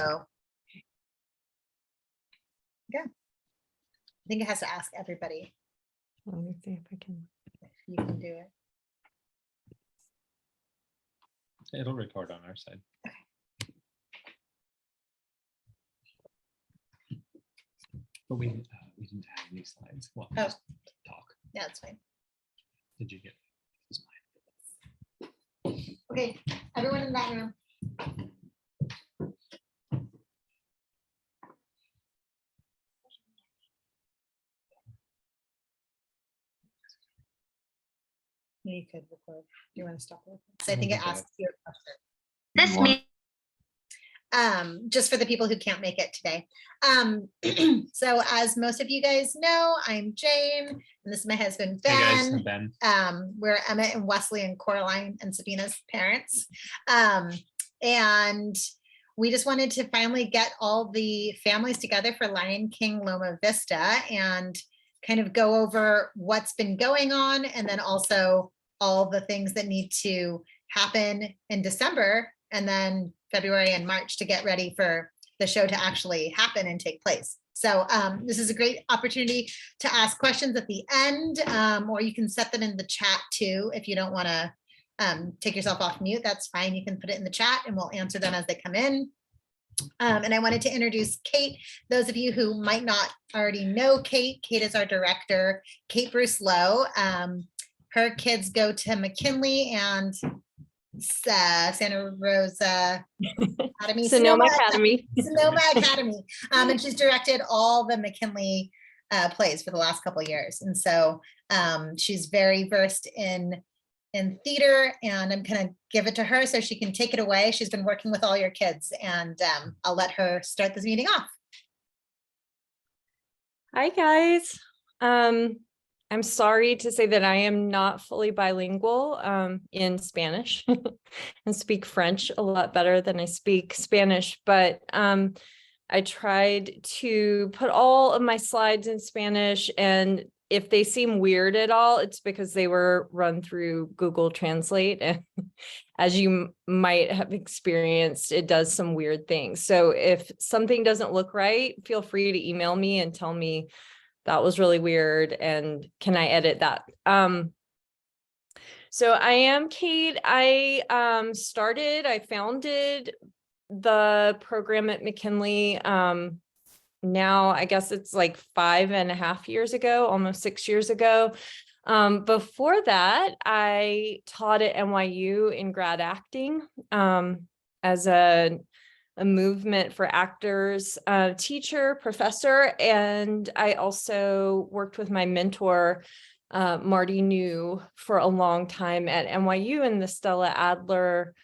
So yeah, I think it has to ask everybody Let me see if I can. if you can do it. It'll record on our side. But we didn't have any slides. Well, Oh. just talk. Yeah, that's fine. Did you get this Okay, everyone in that room. You could record. Do you want to stop it? So I think it asks you a question. This meeting. Just for the people who can't make it today. So as most of you guys know, I'm Jane, and this is my husband, Hey guys, Ben. I'm Ben. We're Emmett and Wesley and Coraline and Sabina's parents. And we just wanted to finally get all the families together for Lion King Loma Vista and kind of go over what's been going on, and then also all the things that need to happen in December and then February and March to get ready for the show to actually happen and take place. So this is a great opportunity to ask questions at the end, or you can set them in the chat too. If you don't want to take yourself off mute, that's fine. You can put it in the chat and we'll answer them as they come in. And I wanted to introduce Kate. Those of you who might not already know Kate, Kate is our director, Kate Bruce Lowe. Her kids go to McKinley and Santa Rosa Academy. Sonoma Academy. Sonoma Academy. And she's directed all the McKinley plays for the last couple of years. And so she's very versed in theater, and I'm gonna give it to her so she can take it away. She's been working with all your kids, and I'll let her start this meeting off. Hi guys. I'm sorry to say that I am not fully bilingual in Spanish and speak French a lot better than I speak Spanish, but I tried to put all of my slides in Spanish, and if they seem weird at all, it's because they were run through Google Translate. And as you might have experienced, it does some weird things. So if something doesn't look right, feel free to email me and tell me that was really weird and can I edit that? So I am Kate. I founded the program at McKinley. Now I guess it's like 5.5 years ago, almost 6 years ago. Before that, I taught at NYU in grad acting as a movement for actors, teacher, professor, and I also worked with my mentor, Marty New, for a long time at NYU in the Stella Adler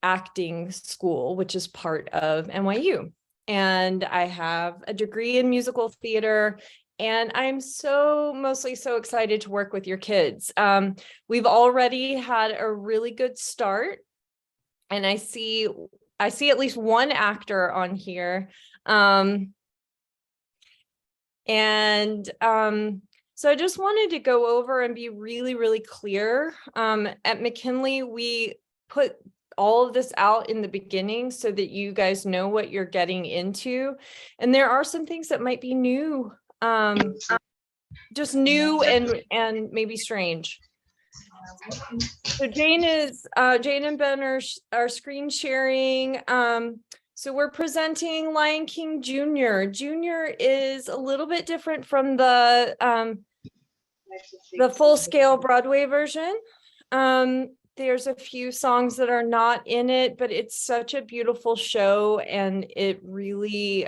Acting School, which is part of NYU. And I have a degree in musical theater, and I'm mostly so excited to work with your kids. We've already had a really good start, and I see at least one actor on here. So I just wanted to go over and be really, really clear. At McKinley, we put all of this out in the beginning so that you guys know what you're getting into. And there are some things that might be new, just new and maybe strange. So Jane and Ben are screen sharing. So we're presenting Lion King Jr. Jr. is a little bit different from the full-scale Broadway version. There's a few songs that are not in it, but it's such a beautiful show, and it really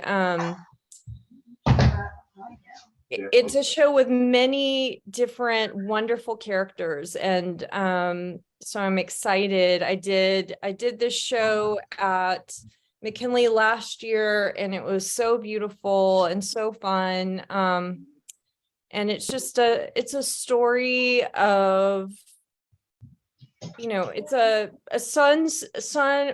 it's a show with many different wonderful characters, and so I'm excited. I did this show at McKinley last year, and it was so beautiful and so fun. And it's just it's a story of, it's a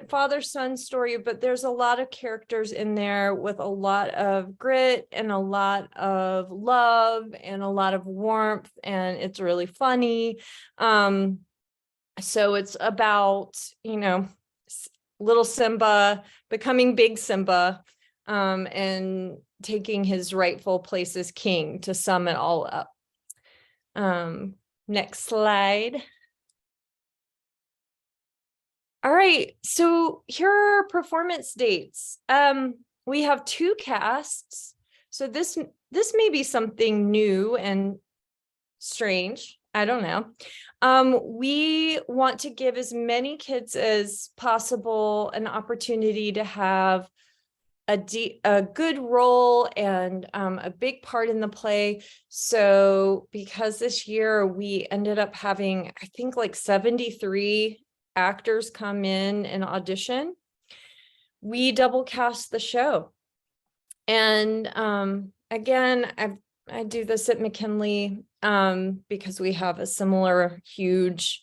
father-son story, but there's a lot of characters in there with a lot of grit and a lot of love and a lot of warmth, and it's really funny. So it's about, little Simba becoming big Simba, and taking his rightful place as king to sum it all up. Next slide. All right, so here are our performance dates. We have 2 casts. So this may be something new and strange. I don't know. We want to give as many kids as possible an opportunity to have a good role and a big part in the play. So because this year we ended up having, I think, like 73 actors come in and audition, we double cast the show. And again, I do this at McKinley because we have a similar huge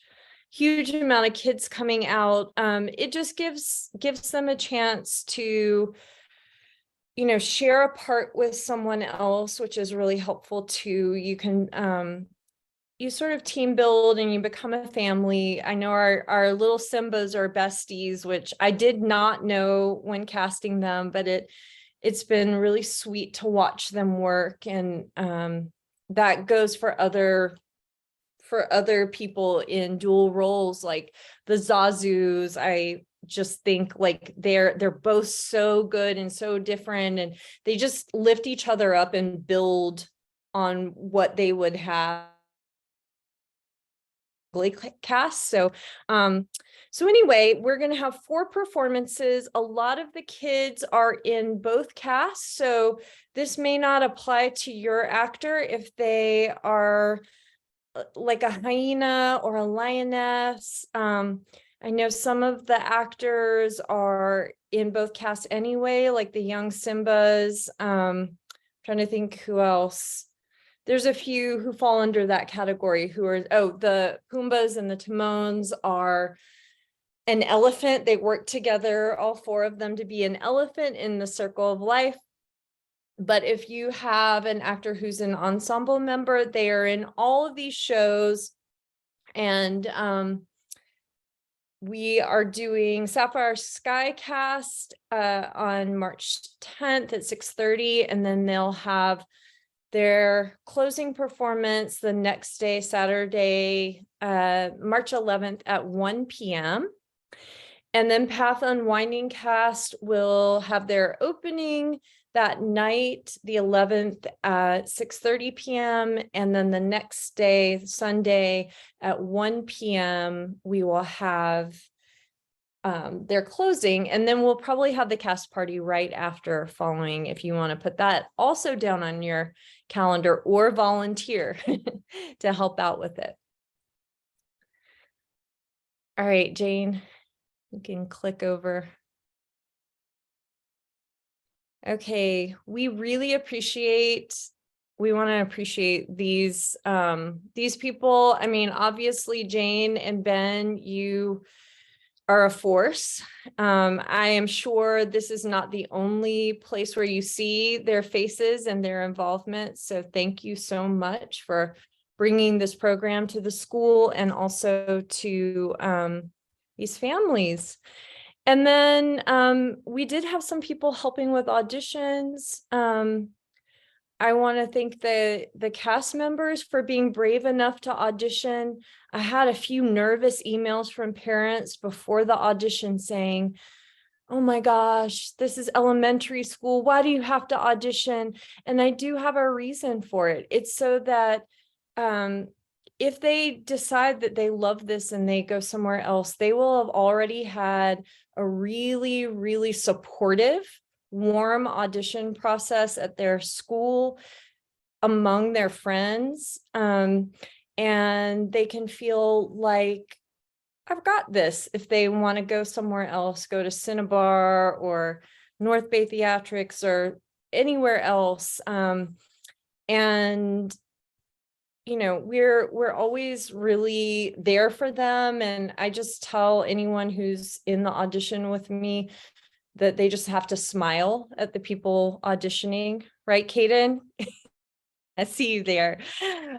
amount of kids coming out. It just gives them a chance to, you know, share a part with someone else, which is really helpful too. You can you sort of team build and you become a family. I know our little Simbas are besties, which I did not know when casting them, but it's been really sweet to watch them work. And that goes for other people in dual roles, like the Zazus. I just think like they're both so good and so different, and they just lift each other up and build on what they would have cast. So anyway, we're going to have 4 performances. A lot of the kids are in both casts, so this may not apply to your actor if they are like a hyena or a lioness. I know some of the actors are in both casts anyway, like the young Simbas. Trying to think who else. There's a few who fall under that category who are, the Pumbas and the Timons are an elephant. They work together, all 4 of them, to be an elephant in the circle of life. But if you have an actor who's an ensemble member, they are in all of these shows. And we are doing Sapphire Sky cast on March 10th at 6:30, and then they'll have their closing performance the next day, Saturday, March 11th at 1 p.m. And then Path Unwinding cast will have their opening that night, the 11th at 6:30 p.m. And then the next day, Sunday at 1 p.m., we will have their closing. And then we'll probably have the cast party right after, following, if you want to put that also down on your calendar or volunteer to help out with it. All right, Jane, you can click over. Okay, we want to appreciate these people. I mean, obviously, Jane and Ben, you are a force. I am sure this is not the only place where you see their faces and their involvement. So thank you so much for bringing this program to the school and also to these families. And then we did have some people helping with auditions. I want to thank the cast members for being brave enough to audition. I had a few nervous emails from parents before the audition saying, "Oh my gosh, this is elementary school. Why do you have to audition?" And I do have a reason for it. It's so that if they decide that they love this and they go somewhere else, they will have already had a really, really supportive, warm audition process at their school, among their friends, and they can feel like, I've got this. If they want to go somewhere else, go to Cinnabar or North Bay Theatrics or anywhere else. And you know, we're always really there for them. And I just tell anyone who's in the audition with me that they just have to smile at the people auditioning, right, Kaden? I see you there.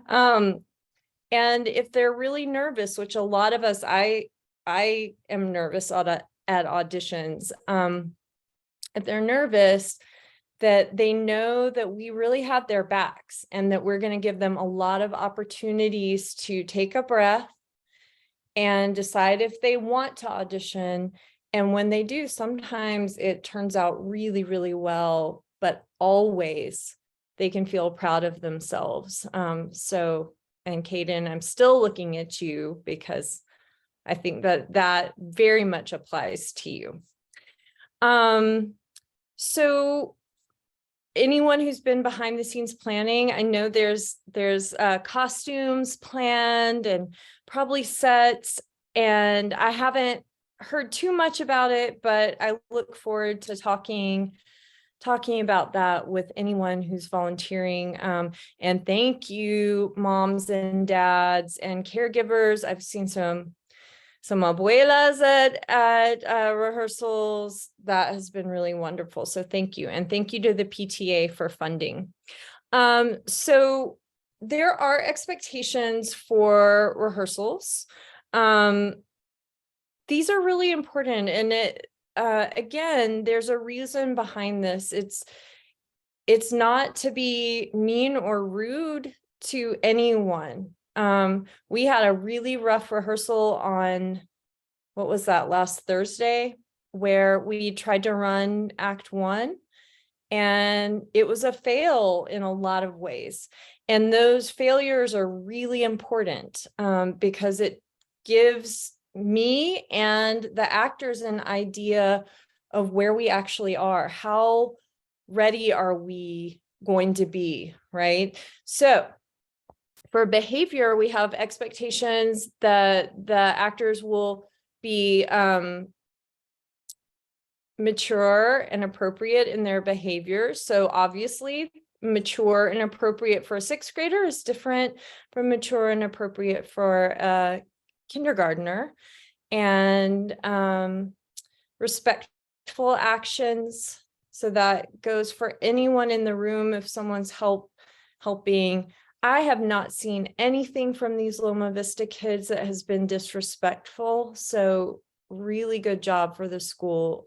And if they're really nervous, which a lot of us, I am nervous at auditions. If they're nervous, that they know that we really have their backs and that we're going to give them a lot of opportunities to take a breath and decide if they want to audition. And when they do, sometimes it turns out really, really well, but always they can feel proud of themselves. And Kaden, I'm still looking at you because I think that very much applies to you. So anyone who's been behind the scenes planning, I know there's costumes planned and probably sets, and I haven't heard too much about it, but I look forward to talking about that with anyone who's volunteering. And thank you, moms and dads and caregivers. I've seen some abuelas at rehearsals. That has been really wonderful. So thank you. And thank you to the PTA for funding. So there are expectations for rehearsals. These are really important. And again, there's a reason behind this. It's not to be mean or rude to anyone. We had a really rough rehearsal on, what was that, last Thursday, where we tried to run Act 1, and it was a fail in a lot of ways. And those failures are really important because it gives me and the actors an idea of where we actually are. How ready are we going to be, right? So for behavior, we have expectations that the actors will be mature and appropriate in their behavior. So obviously, mature and appropriate for a sixth grader is different from mature and appropriate for a kindergartner. And respectful actions. So that goes for anyone in the room. If someone's helping, I have not seen anything from these Loma Vista kids that has been disrespectful. So really good job for the school.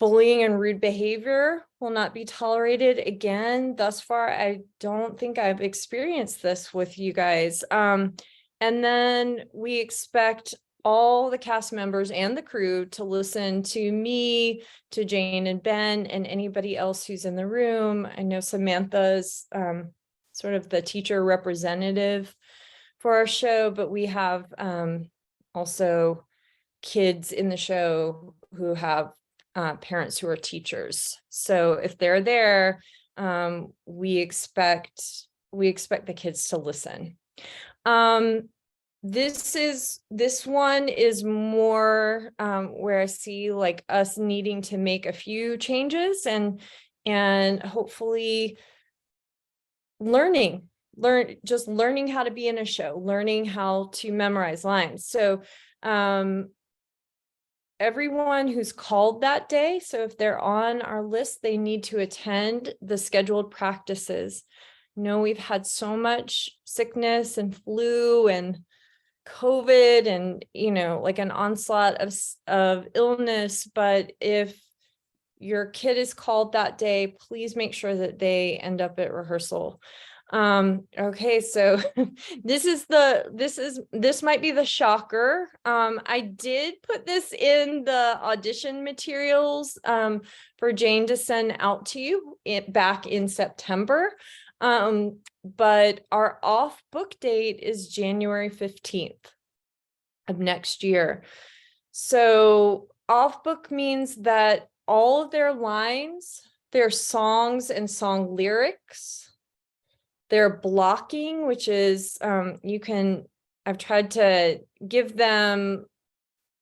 Bullying and rude behavior will not be tolerated. Again, thus far, I don't think I've experienced this with you guys. And then we expect all the cast members and the crew to listen to me, to Jane and Ben, and anybody else who's in the room. I know Samantha's sort of the teacher representative for our show, but we have also kids in the show who have parents who are teachers. So if they're there, we expect the kids to listen. This one is more where I see like us needing to make a few changes and hopefully learning how to be in a show, learning how to memorize lines. So everyone who's called that day, so if they're on our list, they need to attend the scheduled practices. We've had so much sickness and flu and COVID and, like an onslaught of illness. But if your kid is called that day, please make sure that they end up at rehearsal. Okay, so this might be the shocker. I did put this in the audition materials for Jane to send out to you back in September. But our off book date is January 15th of next year. So off book means that all of their lines, their songs and song lyrics, their blocking, which is I've tried to give them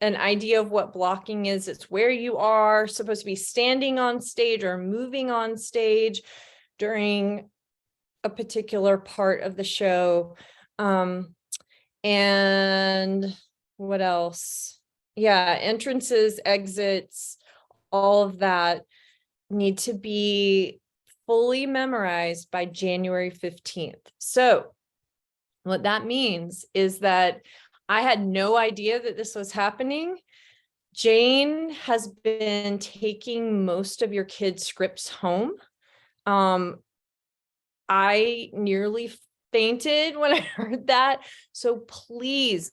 an idea of what blocking is. It's where you are supposed to be standing on stage or moving on stage during a particular part of the show. And what else? Yeah, entrances, exits, all of that need to be fully memorized by January 15th. So what that means is that I had no idea that this was happening. Jane has been taking most of your kids' scripts home. I nearly fainted when I heard that. So please,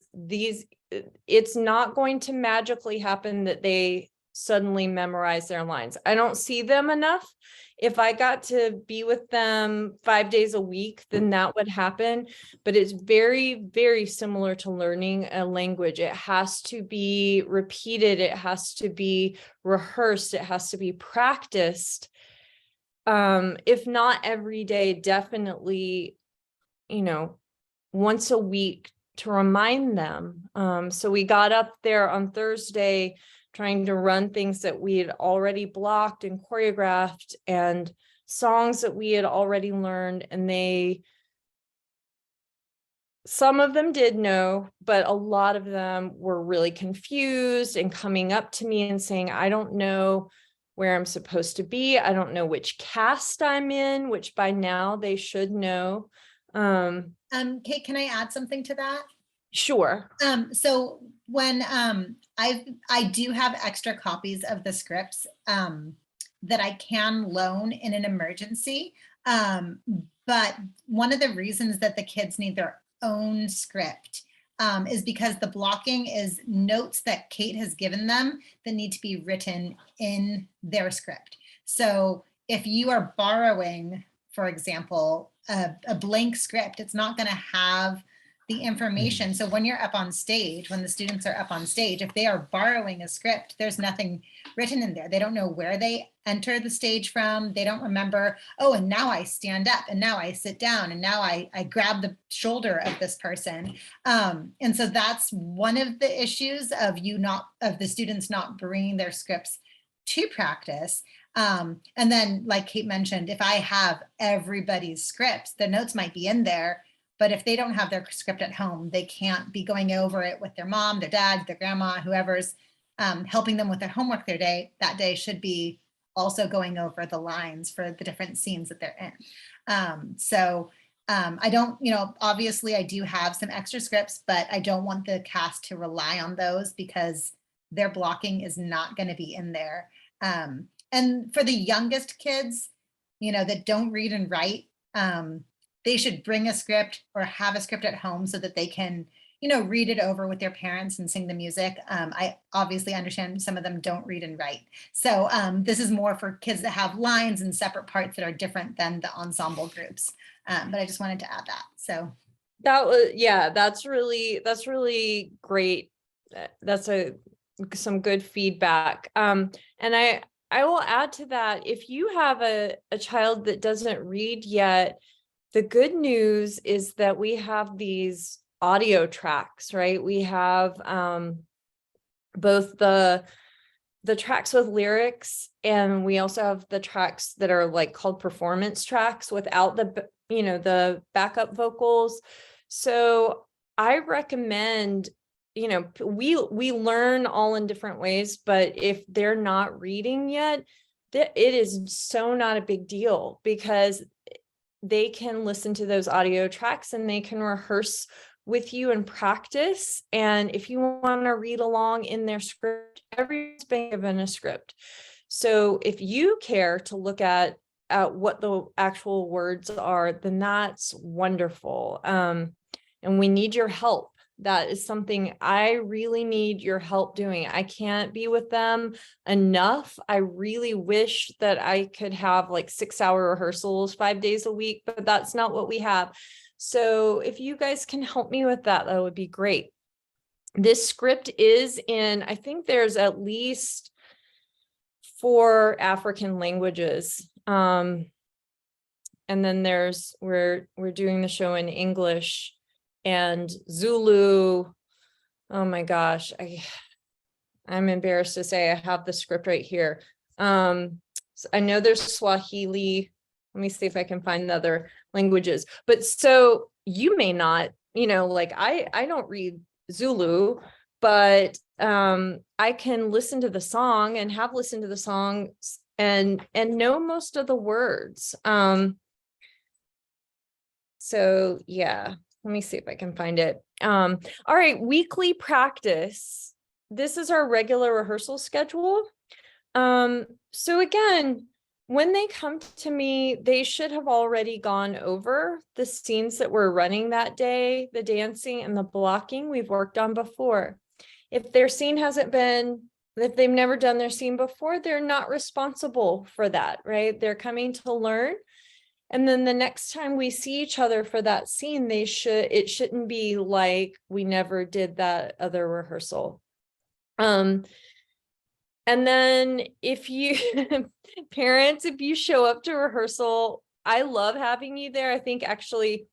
it's not going to magically happen that they suddenly memorize their lines. I don't see them enough. If I got to be with them 5 days a week, then that would happen. But it's very, very similar to learning a language. It has to be repeated. It has to be rehearsed. It has to be practiced. If not every day, definitely, once a week to remind them. So we got up there on Thursday trying to run things that we had already blocked and choreographed and songs that we had already learned. And some of them did know, but a lot of them were really confused and coming up to me and saying, I don't know where I'm supposed to be. I don't know which cast I'm in, which by now they should know. Kate, can I add something to that? Sure. So when I do have extra copies of the scripts that I can loan in an emergency. But one of the reasons that the kids need their own script is because the blocking is notes that Kate has given them that need to be written in their script. So if you are borrowing, for example, a blank script, it's not going to have the information. So when you're up on stage, when the students are up on stage, if they are borrowing a script, there's nothing written in there. They don't know where they enter the stage from. They don't remember, oh, and now I stand up and now I sit down and now I grab the shoulder of this person. And so that's one of the issues of the students not bringing their scripts to practice. And then like Kate mentioned, if I have everybody's scripts, the notes might be in there, but if they don't have their script at home, they can't be going over it with their mom, their dad, their grandma, whoever's helping them with their homework that day should be also going over the lines for the different scenes that they're in. I don't, obviously I do have some extra scripts, but I don't want the cast to rely on those because their blocking is not going to be in there. And for the youngest kids, that don't read and write, they should bring a script or have a script at home so that they can, read it over with their parents and sing the music. I obviously understand some of them don't read and write. So this is more for kids that have lines and separate parts that are different than the ensemble groups. But I just wanted to add that. So that was, yeah, that's really great. That's some good feedback. And I will add to that, if you have a child that doesn't read yet, the good news is that we have these audio tracks, right? We have both the tracks with lyrics, and we also have the tracks that are like called performance tracks without the backup vocals. So I recommend, we learn all in different ways, but if they're not reading yet, it is so not a big deal, because they can listen to those audio tracks and they can rehearse with you and practice. And if you want to read along in their script, everyone's been given a script. So if you care to look at what the actual words are, then that's wonderful. And we need your help. That is something I really need your help doing. I can't be with them enough. I really wish that I could have like 6-hour rehearsals 5 days a week, but that's not what we have. So if you guys can help me with that, that would be great. This script is in, I think there's at least 4 African languages. And then we're doing the show in English and Zulu. Oh my gosh, I'm embarrassed to say I have the script right here. So I know there's Swahili. Let me see if I can find the other languages. But so you may not, like I don't read Zulu, but I can listen to the song and have listened to the song and know most of the words. So yeah. Let me see if I can find it. All right, weekly practice this is our regular rehearsal schedule. So again, when they come to me, they should have already gone over the scenes that we're running that day, the dancing and the blocking we've worked on before. If their scene hasn't been, if they've never done their scene before, they're not responsible for that, right? They're coming to learn. And then the next time we see each other for that scene, it shouldn't be like we never did that other rehearsal. And then if you, parents, if you show up to rehearsal, I love having you there. I think actually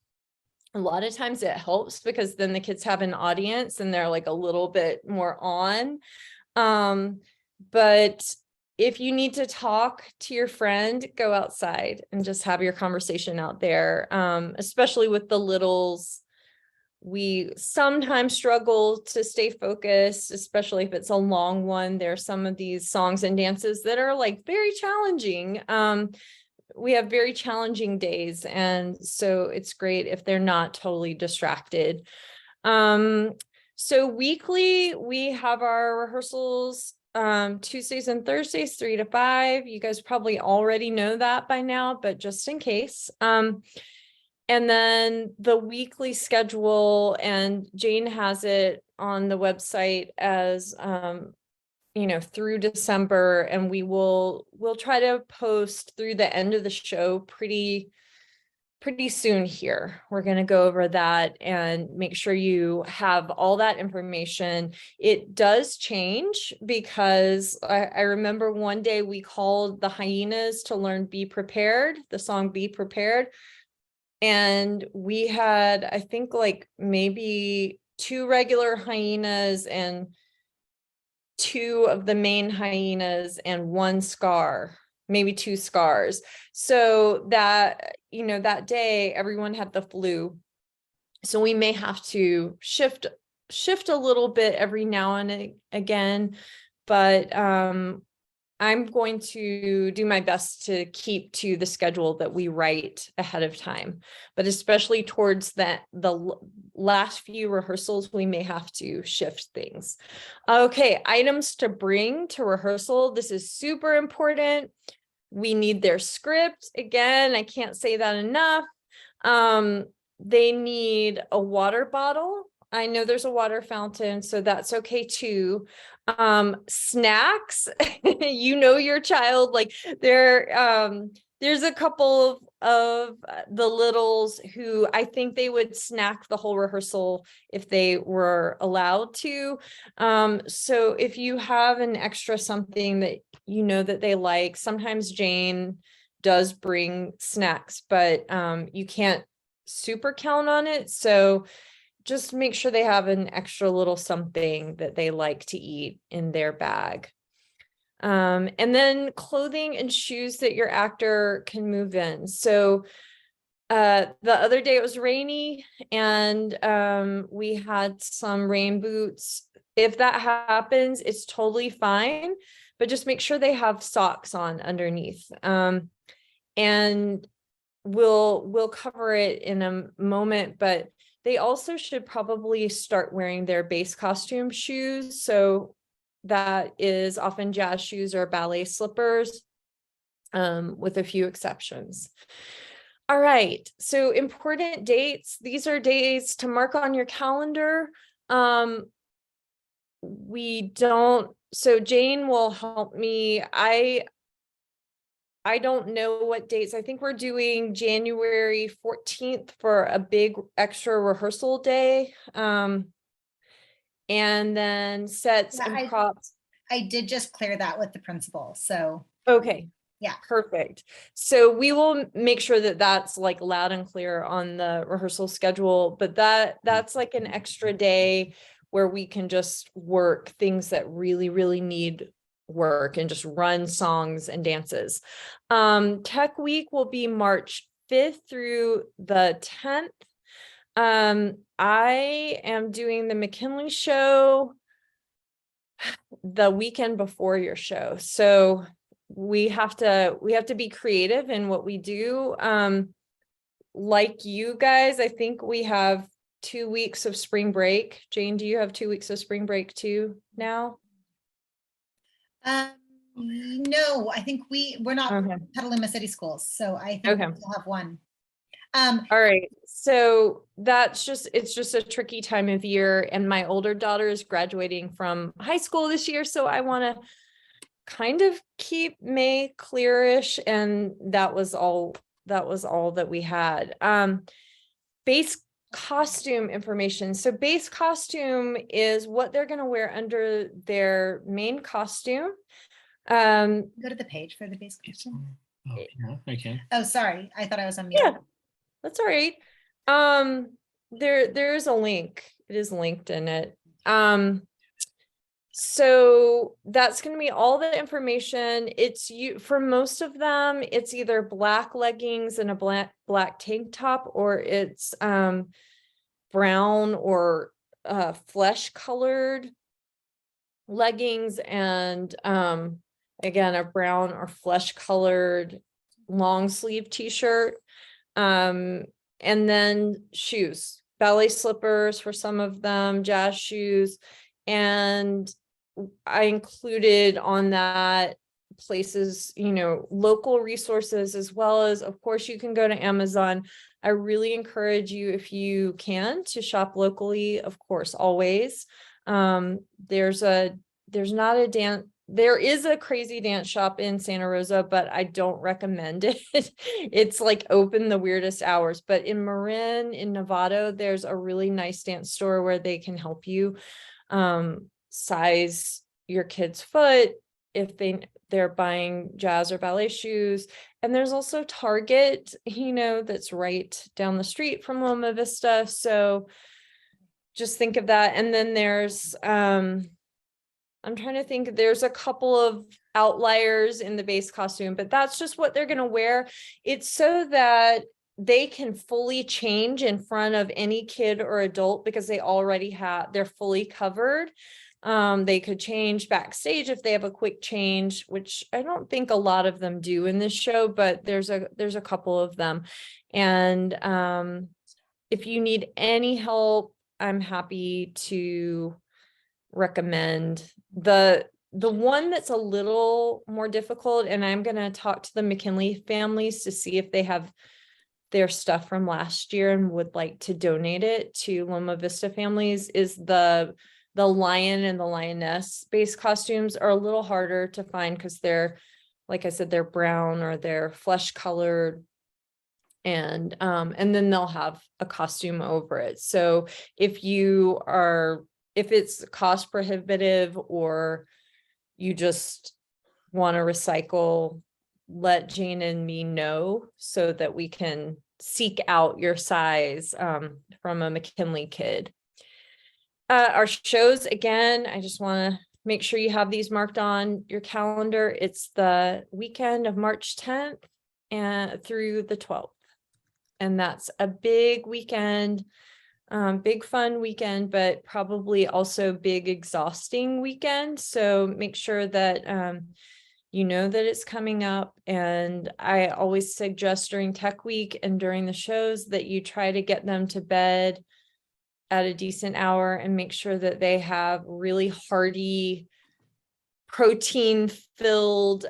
a lot of times it helps because then the kids have an audience and they're like a little bit more on. But if you need to talk to your friend, go outside and just have your conversation out there, especially with the littles. We sometimes struggle to stay focused, especially if it's a long one. There are some of these songs and dances that are like very challenging. We have very challenging days, and so it's great if they're not totally distracted. So weekly, we have our rehearsals Tuesdays and Thursdays, 3 to 5. You guys probably already know that by now, but just in case. And then the weekly schedule, and Jane has it on the website as, through December, and we'll try to post through the end of the show pretty soon here. We're going to go over that and make sure you have all that information. It does change because I remember one day we called the hyenas to learn Be Prepared, the song Be Prepared. And we had, I think, like maybe 2 regular hyenas and 2 of the main hyenas and 1 scar, maybe 2 scars. So that, that day everyone had the flu. So we may have to shift a little bit every now and again, but I'm going to do my best to keep to the schedule that we write ahead of time, but especially towards the last few rehearsals, we may have to shift things. Okay, items to bring to rehearsal. This is super important. We need their script. Again, I can't say that enough. They need a water bottle. I know there's a water fountain, so that's okay too. Snacks, your child, like there's a couple of the littles who I think they would snack the whole rehearsal if they were allowed to. So if you have an extra something that that they like, sometimes Jane does bring snacks, but you can't super count on it. So just make sure they have an extra little something that they like to eat in their bag. And then clothing and shoes that your actor can move in. So the other day it was rainy and we had some rain boots. If that happens, it's totally fine, but just make sure they have socks on underneath. And we'll cover it in a moment, but they also should probably start wearing their base costume shoes. So that is often jazz shoes or ballet slippers, with a few exceptions. All right, so important dates. These are days to mark on your calendar. So Jane will help me. I don't know what dates. I think we're doing January 14th for a big extra rehearsal day. And then sets and props. I did just clear that with the principal. So. Okay. Yeah. Perfect. So we will make sure that that's like loud and clear on the rehearsal schedule, but that's like an extra day where we can just work things that really, really need work and just run songs and dances. Tech Week will be March 5th through the 10th. I am doing the McKinley show the weekend before your show. So we have to be creative in what we do. Like you guys, I think we have 2 weeks of spring break. Jane, do you have 2 weeks of spring break too now? No, I think we're not Okay. Petaluma City Schools, so I think Okay. we still have one. All right. So it's just a tricky time of year. And my older daughter is graduating from high school this year. So I want to kind of keep May clearish. And that was all that we had. Base costume information. So base costume is what they're going to wear under their main costume. Go to the page for the base costume. Oh, yeah, okay. Oh, sorry. I thought I was on mute. Yeah, that's all right. There is a link. It is linked in it. So that's going to be all the information. For most of them, it's either black leggings and a black tank top, or it's brown or flesh colored leggings and again a brown or flesh colored long sleeve t-shirt. And then shoes, ballet slippers for some of them, jazz shoes. And I included on that places, local resources, as well as, of course, you can go to Amazon. I really encourage you, if you can, to shop locally, of course, always. There is a crazy dance shop in Santa Rosa, but I don't recommend it. It's like open the weirdest hours. But in Marin, in Novato, there's a really nice dance store where they can help you size your kid's foot if they're buying jazz or ballet shoes. And there's also Target, that's right down the street from Loma Vista. So just think of that. And then there's I'm trying to think, there's a couple of outliers in the base costume, but that's just what they're going to wear. It's so that they can fully change in front of any kid or adult, because they're fully covered. They could change backstage if they have a quick change, which I don't think a lot of them do in this show, but there's a couple of them. And if you need any help, I'm happy to recommend the one that's a little more difficult. And I'm going to talk to the McKinley families to see if they have their stuff from last year and would like to donate it to Loma Vista families. Is the lion and the lioness base costumes are a little harder to find, because they're, like I said, they're brown or they're flesh colored. And then they'll have a costume over it. So if it's cost prohibitive, or you just want to recycle, let Jane and me know so that we can seek out your size from a McKinley kid. Our shows, again, I just want to make sure you have these marked on your calendar. It's the weekend of March 10th through the 12th. And that's a big weekend. Big fun weekend, but probably also big exhausting weekend. So make sure that that it's coming up. And I always suggest during Tech Week and during the shows that you try to get them to bed at a decent hour, and make sure that they have really hearty, protein-filled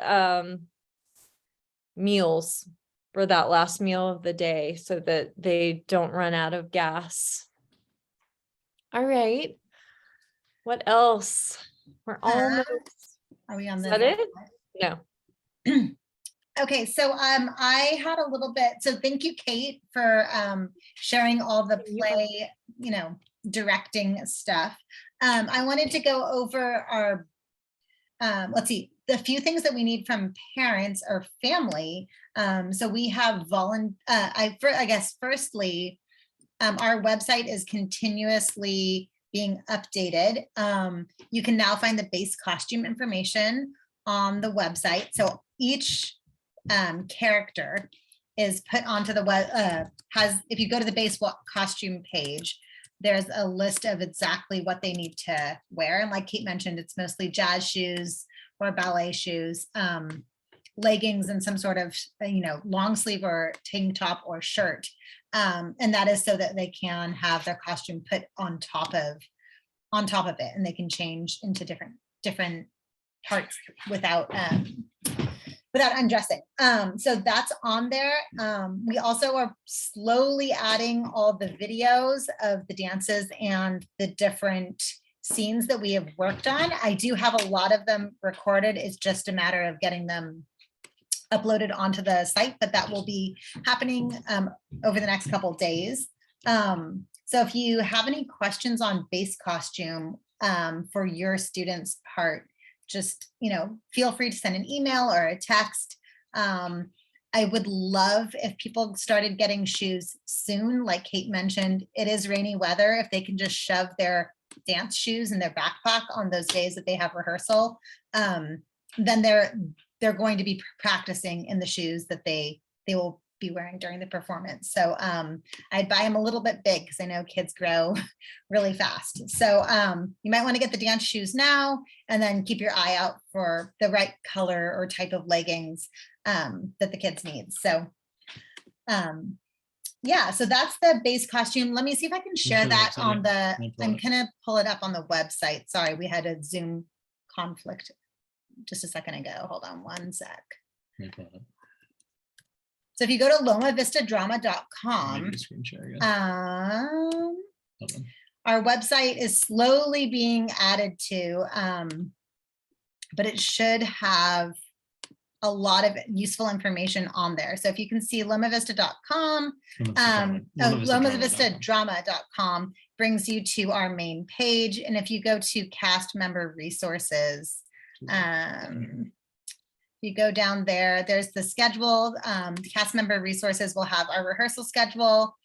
meals for that last meal of the day, so that they don't run out of gas. All right. What else? We're almost. Are we on Is the? that it? No. Okay, so I had a little bit. So thank you, Kate, for sharing all the play, directing stuff. I wanted to go over our. Let's see, the few things that we need from parents or family. So we have firstly, our website is continuously being updated. You can now find the base costume information on the website. So each character is put onto the web, if you go to the base costume page, there's a list of exactly what they need to wear. And like Kate mentioned, it's mostly jazz shoes or ballet shoes, leggings, and some sort of, long sleeve or tank top or shirt. And that is so that they can have their costume put on top of it, and they can change into different parts without undressing. So that's on there. We also are slowly adding all the videos of the dances and the different scenes that we have worked on. I do have a lot of them recorded. It's just a matter of getting them uploaded onto the site, but that will be happening over the next couple of days. So if you have any questions on base costume for your students' part, just, feel free to send an email or a text. I would love if people started getting shoes soon. Like Kate mentioned, it is rainy weather. If they can just shove their dance shoes in their backpack on those days that they have rehearsal, then they're going to be practicing in the shoes that they will be wearing during the performance. So I'd buy them a little bit big because I know kids grow really fast. So you might want to get the dance shoes now and then keep your eye out for the right color or type of leggings that the kids need. So yeah, so that's the base costume. Let me see if I can share show the that website on again? the, Can I pull I'm it gonna pull it up on the website. Sorry, we had a Zoom conflict just a second ago. Hold on one sec. Can I pull it up? So if you go to Maybe lomavistadrama.com, the screen share again. Hold on. our website is slowly being added to, but it should have a lot of useful information on there. So if you can see lomavista.com, lomavistadrama.com brings you to our main page. And if you go to cast member resources, you go down there, there's the schedule. The cast member resources will have our rehearsal schedule,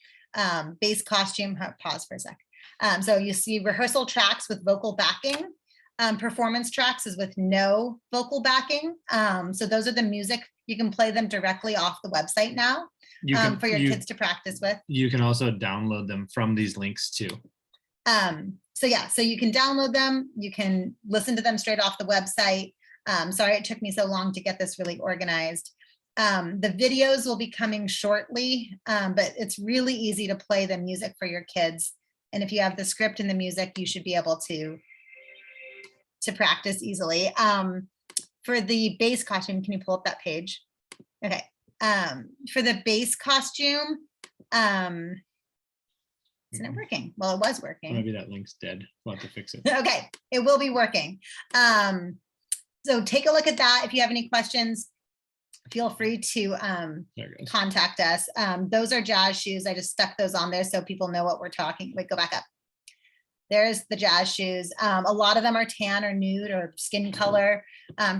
base costume, pause for a sec. So you see rehearsal tracks with vocal backing, performance tracks is with no vocal backing. So those are the music, you can play them directly off the website now for your kids to practice with. You can also download them from these links too. So yeah, so you can download them, you can listen to them straight off the website. Sorry, it took me so long to get this really organized. The videos will be coming shortly, but it's really easy to play the music for your kids. And if you have the script and the music, you should be able to practice easily. For the base costume, can you pull up that page? Okay. For the base costume, isn't it working? Well, it was working. Maybe that link's dead. We'll have to fix it. Okay, it will be working. So take a look at that. If you have any questions, feel free to There it goes. contact us. Those are jazz shoes. I just stuck those on there so people know what we're talking. Wait, go back up. There's the jazz shoes. A lot of them are tan or nude or skin color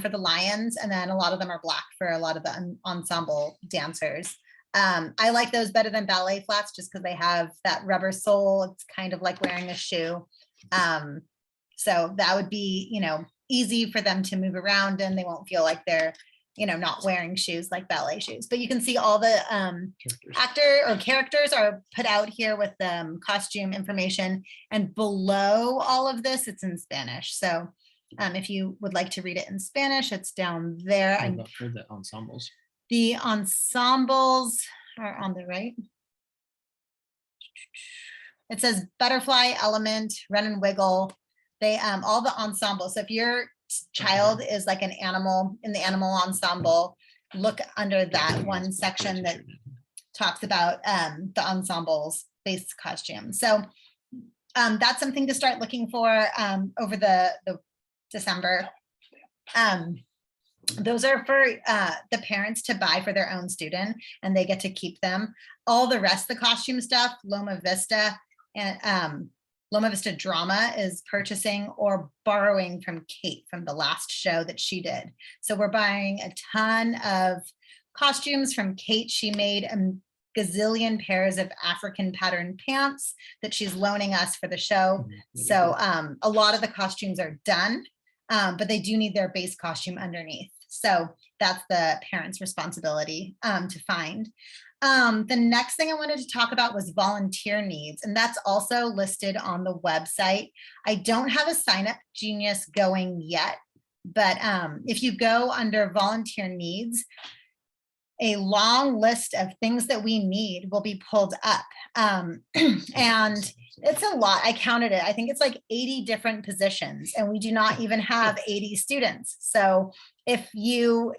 for the lions. And then a lot of them are black for a lot of the ensemble dancers. I like those better than ballet flats just because they have that rubber sole. It's kind of like wearing a shoe. So that would be, easy for them to move around and they won't feel like they're, not wearing shoes like ballet shoes. But you can see all the characters are put out here with costume information, and below all of this, it's in Spanish. So if you would like to read it in Spanish, it's down there. What And about for the ensembles? the ensembles are on the right. It says butterfly, element, run and wiggle. They all the ensembles. So if your child is like an animal in the animal ensemble, look under that one section that talks about the ensembles base costume. So that's something to start looking for over the December. Those are for the parents to buy for their own student, and they get to keep them. All the rest of the costume stuff, Loma Vista and Loma Vista Drama is purchasing or borrowing from Kate from the last show that she did. So we're buying a ton of costumes from Kate. She made a gazillion pairs of African pattern pants that she's loaning us for the show. So a lot of the costumes are done, but they do need their base costume underneath. So that's the parents' responsibility to find. The next thing I wanted to talk about was volunteer needs, and that's also listed on the website. I don't have a Sign Up Genius going yet, but if you go under volunteer needs, a long list of things that we need will be pulled up. And it's a lot. I counted it. I think it's like 80 different positions, and we do not even have 80 students. So if you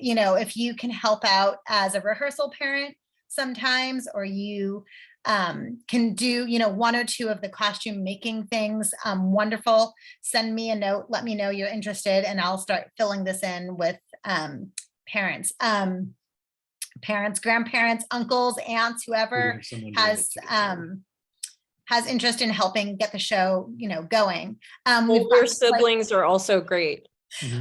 can help out as a rehearsal parent sometimes, or you can do, one or two of the costume making things, wonderful. Send me a note, let me know you're interested, and I'll start filling this in with parents, grandparents, uncles, aunts, whoever has interest in helping get the show, going. Older siblings are also great.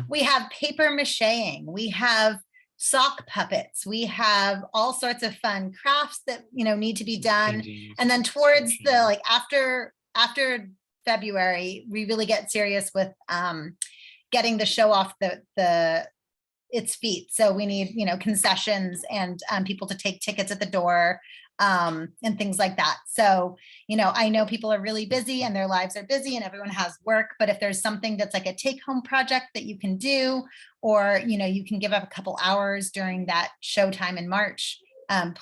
We have paper macheing, we have sock puppets, we have all sorts of fun crafts that need to be done. And then towards the after February, we really get serious with getting the show off its feet. So we need concessions and people to take tickets at the door, and things like that. So I know people are really busy and their lives are busy and everyone has work, but if there's something that's like a take-home project that you can do, or you can give up a couple hours during that show time in March,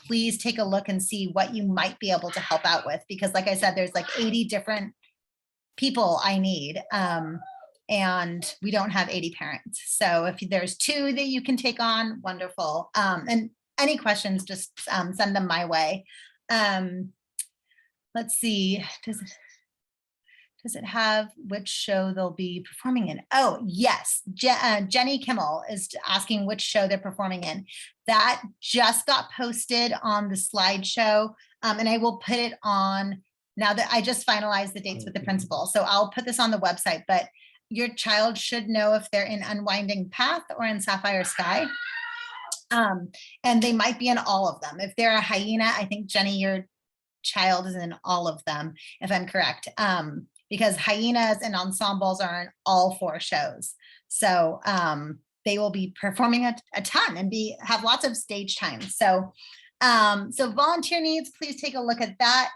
please take a look and see what you might be able to help out with, because like I said, there's like 80 different people I need, and we don't have 80 parents. So if there's 2 that you can take on, wonderful. And any questions, just send them my way. Let's see, does it have which show they'll be performing in? Oh, yes. Jenny Kimmel is asking which show they're performing in. That just got posted on the slideshow, and I will put it on now that I just finalized the dates with the principal. So I'll put this on the website, but your child should know if they're in Unwinding Path or in Sapphire Sky. And they might be in all of them. If they're a hyena, I think Jenny, your child is in all of them, if I'm correct. Because hyenas and ensembles are in all 4 shows. So they will be performing a ton and have lots of stage time. So so volunteer needs, please take a look at that.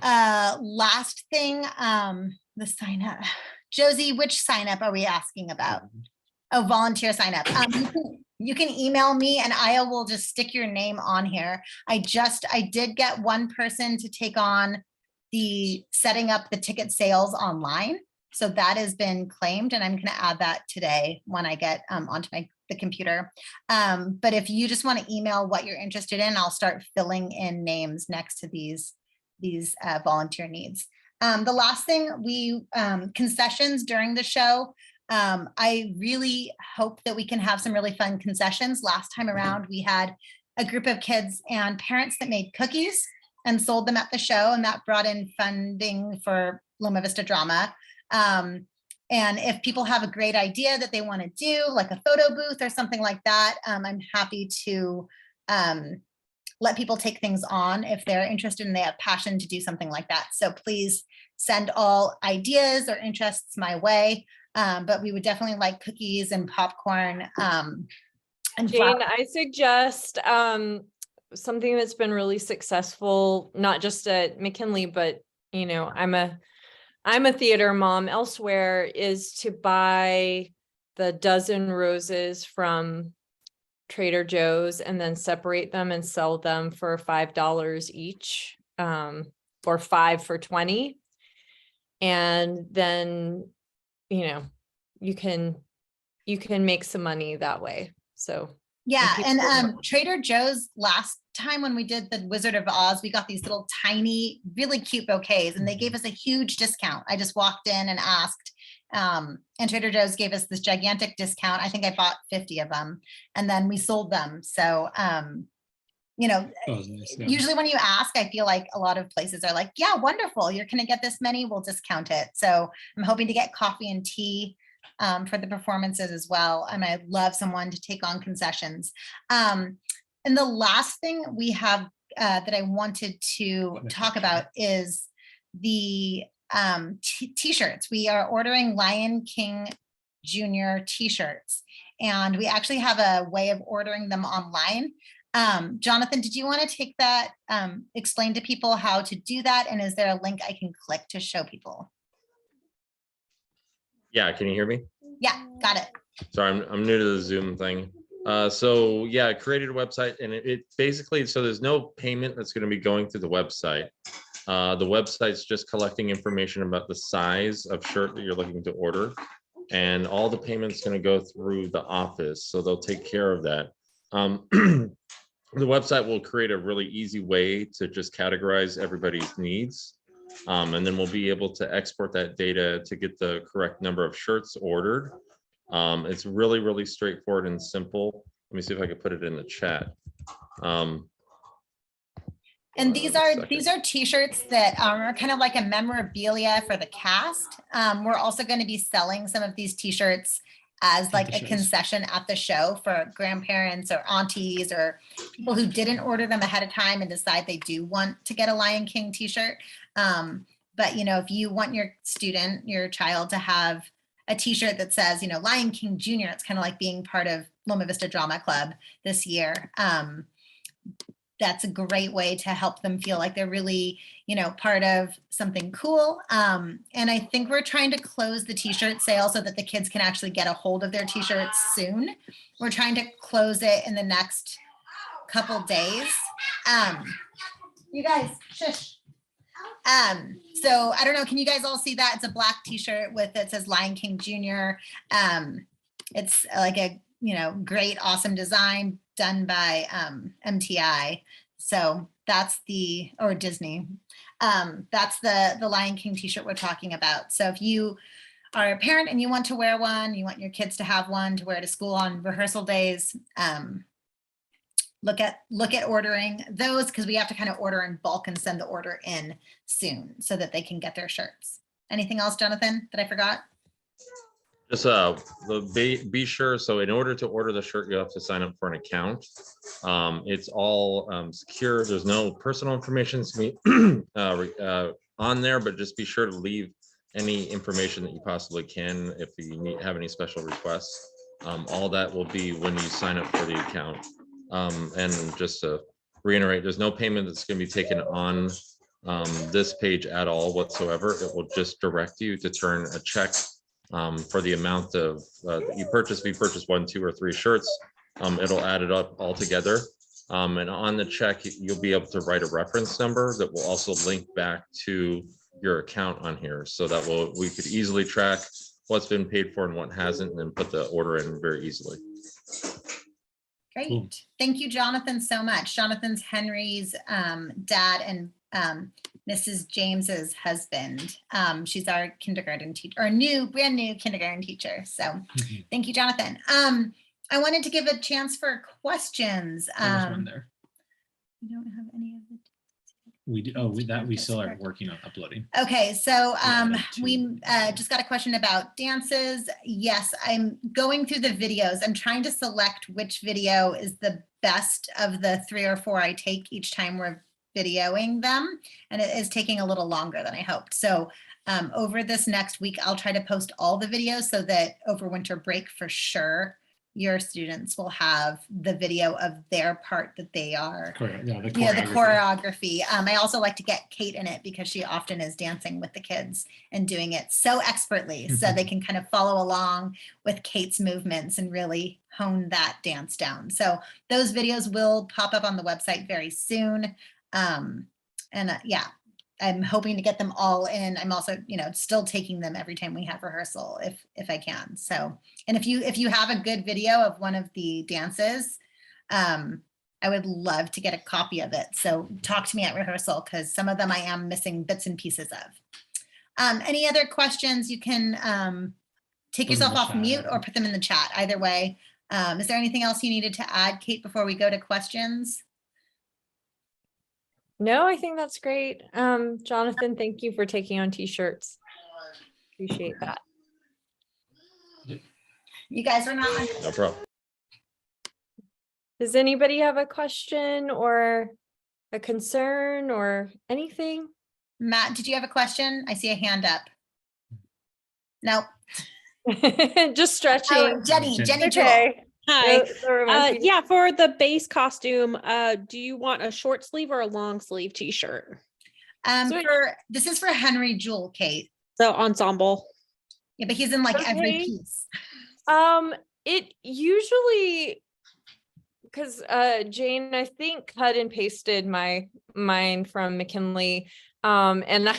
Last thing, the sign up. Josie, which sign up are we asking about? Oh, volunteer sign up. You can email me and I will just stick your name on here. I did get one person to take on the setting up the ticket sales online. So that has been claimed, and I'm going to add that today when I get onto the computer. But if you just want to email what you're interested in, I'll start filling in names next to these volunteer needs. The last thing, concessions during the show. I really hope that we can have some really fun concessions. Last time around, we had a group of kids and parents that made cookies and sold them at the show, and that brought in funding for Loma Vista Drama. And if people have a great idea that they want to do, like a photo booth or something like that, I'm happy to let people take things on if they're interested and they have passion to do something like that. So please send all ideas or interests my way. But we would definitely like cookies and popcorn. And Jane, I suggest something that's been really successful, not just at McKinley, but I'm a theater mom elsewhere, is to buy the dozen roses from Trader Joe's and then separate them and sell them for $5 each, or 5 for $20. And then, you can make some money that way. So yeah, and Trader Joe's, last time when we did the Wizard of Oz, we got these little tiny, really cute bouquets, and they gave us a huge discount. I just walked in and asked, and Trader Joe's gave us this gigantic discount. I think I bought 50 of them, and then we sold them. So usually when you ask, I feel like a lot of places are like, yeah, wonderful, you're gonna get this many, we'll discount it. So I'm hoping to get coffee and tea for the performances as well. And I'd love someone to take on concessions. And the last thing we have that I wanted to talk about is the t-shirts. We are ordering Lion King Jr. t-shirts, and we actually have a way of ordering them online. Jonathan, did you want to take that, explain to people how to do that? And is there a link I can click to show people? Yeah, can you hear me? Yeah, got it. Sorry, I'm new to the Zoom thing. So yeah, I created a website, and it basically, so there's no payment that's going to be going through the website. The website's just collecting information about the size of shirt that you're looking to order, and all the payments going to go through the office, so they'll take care of that. The website will create a really easy way to just categorize everybody's needs. And then we'll be able to export that data to get the correct number of shirts ordered. It's really, really straightforward and simple. Let me see if I can put it in the chat. And these are t-shirts that are kind of like a memorabilia for the cast. We're also going to be selling some of these t-shirts as like a concession at the show for grandparents or aunties or people who didn't order them ahead of time and decide they do want to get a Lion King t-shirt. But you know, if you want your student, your child to have a t-shirt that says, you know, Lion King Jr., it's kind of like being part of Loma Vista Drama Club this year. That's a great way to help them feel like they're really, you know, part of something cool. And I think we're trying to close the t-shirt sale so that the kids can actually get a hold of their t-shirts soon. We're trying to close it in the next couple days. You guys, shush. So I don't know, can you guys all see that? It's a black t-shirt with, it says Lion King Jr. It's like a, you know, great, awesome design done by MTI. So that's the, or Disney. That's the Lion King t-shirt we're talking about. So if you are a parent and you want to wear one, you want your kids to have one to wear to school on rehearsal days, look at ordering those, because we have to kind of order in bulk and send the order in soon so that they can get their shirts. Anything else, Jonathan, that I forgot? Just be sure. So in order to order the shirt, you have to sign up for an account. It's all secure. There's no personal information on there, but just be sure to leave any information that you possibly can if you have any special requests. All that will be when you sign up for the account. And just to reiterate, there's no payment that's going to be taken on this page at all whatsoever. It will just direct you to turn a check for the amount of you purchase. If you purchase 1, 2, or 3 shirts, it'll add it up all together. And on the check, you'll be able to write a reference number that will also link back to your account on here, so that we could easily track what's been paid for and what hasn't, and then put the order in very easily. Great. Cool. Thank you, Jonathan, so much. Jonathan's Henry's dad and Mrs. James's husband. She's our kindergarten teacher, or brand new kindergarten teacher. So thank you, Jonathan. I wanted to give a chance for questions. There's one there. We don't have any of it. We do. Oh, we still are working on uploading. Okay, so Yeah, we just got a question about dances. Yes, I'm going through the videos. I'm trying to select which video is the best of the 3 or 4 I take each time we're videoing them, and it is taking a little longer than I hoped. So over this next week, I'll try to post all the videos so that over winter break, for sure, your students will have the video of their part that they are. The choreography. I also like to get Kate in it because she often is dancing with the kids and doing it so expertly, so they can kind of follow along with Kate's movements and really hone that dance down. So those videos will pop up on the website very soon. Yeah, I'm hoping to get them all in. I'm also, you know, still taking them every time we have rehearsal if I can. So, and if you have a good video of one of the dances, I would love to get a copy of it. So talk to me at rehearsal, because some of them I am missing bits and pieces of. Any other questions? You can take yourself off mute or put them in the chat. Either way. Is there anything else you needed to add, Kate, before we go to questions? No, I think that's great. Jonathan, thank you for taking on t-shirts. Appreciate that. You guys are not. No problem. Does anybody have a question or a concern or anything? Matt, did you have a question? I see a hand up. No. Just stretching. Oh, Jenny Okay. Jewel. Hi. Yeah, for the base costume, do you want a short sleeve or a long sleeve t-shirt? This is for Henry Jewel, Kate. So ensemble. Yeah, but he's in like every piece. It usually because Jane, I think cut and pasted mine from McKinley. And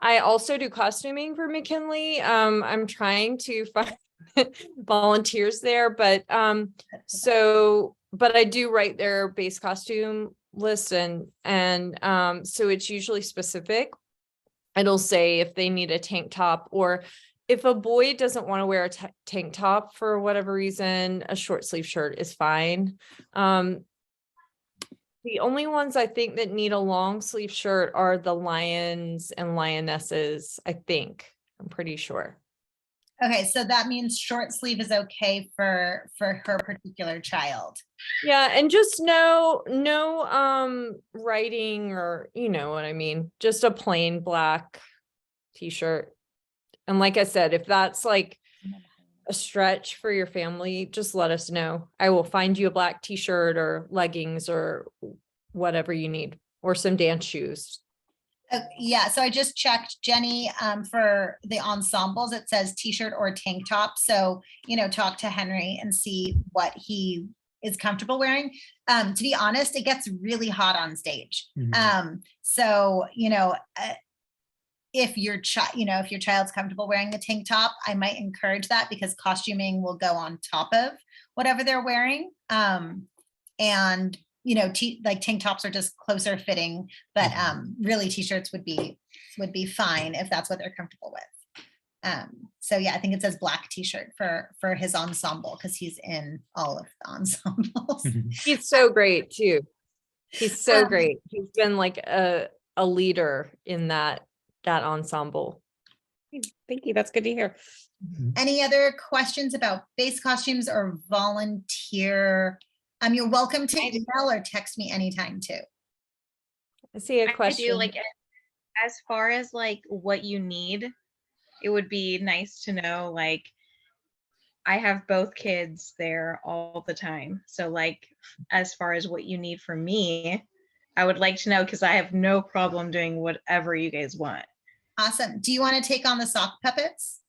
I also do costuming for McKinley. I'm trying to find volunteers there, but but I do write their base costume list, and so it's usually specific. It'll say if they need a tank top, or if a boy doesn't want to wear a tank top for whatever reason, a short sleeve shirt is fine. The only ones I think that need a long sleeve shirt are the lions and lionesses, I think. I'm pretty sure. Okay, so that means short sleeve is okay for her particular child. Yeah, and just no writing, or you know what I mean, just a plain black t-shirt. And like I said, if that's like a stretch for your family, just let us know. I will find you a black t-shirt or leggings or whatever you need, or some dance shoes. Yeah, so I just checked, Jenny, for the ensembles, it says t-shirt or tank top. So, talk to Henry and see what he is comfortable wearing. To be honest, it gets really hot on stage. So, if your child's comfortable wearing the tank top, I might encourage that, because costuming will go on top of whatever they're wearing. And like tank tops are just closer fitting, but really t-shirts would be fine if that's what they're comfortable with. So yeah, I think it says black t-shirt for his ensemble, because he's in all of the ensembles. He's so great too. He's so great. He's been like a leader in that ensemble. Thank you. That's good to hear. Any other questions about base costumes or volunteer? You're welcome to email or text me anytime too. I see a question. I do, like, as far as like what you need, it would be nice to know, like, I have both kids there all the time. So like, as far as what you need from me, I would like to know, because I have no problem doing whatever you guys want. Awesome. Do you want to take on the sock puppets?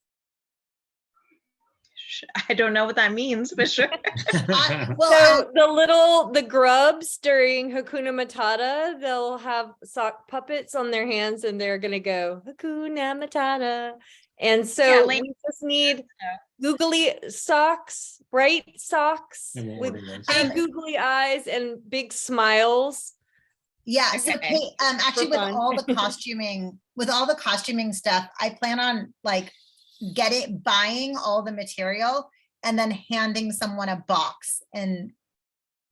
I don't know what that means, but sure. So the grubs during Hakuna Matata, they'll have sock puppets on their hands and they're going to go Hakuna Matata. And so we just need googly socks, bright socks with big googly eyes and big smiles. Yeah. So Kate, actually with all the costuming stuff, I plan on like buying all the material and then handing someone a box and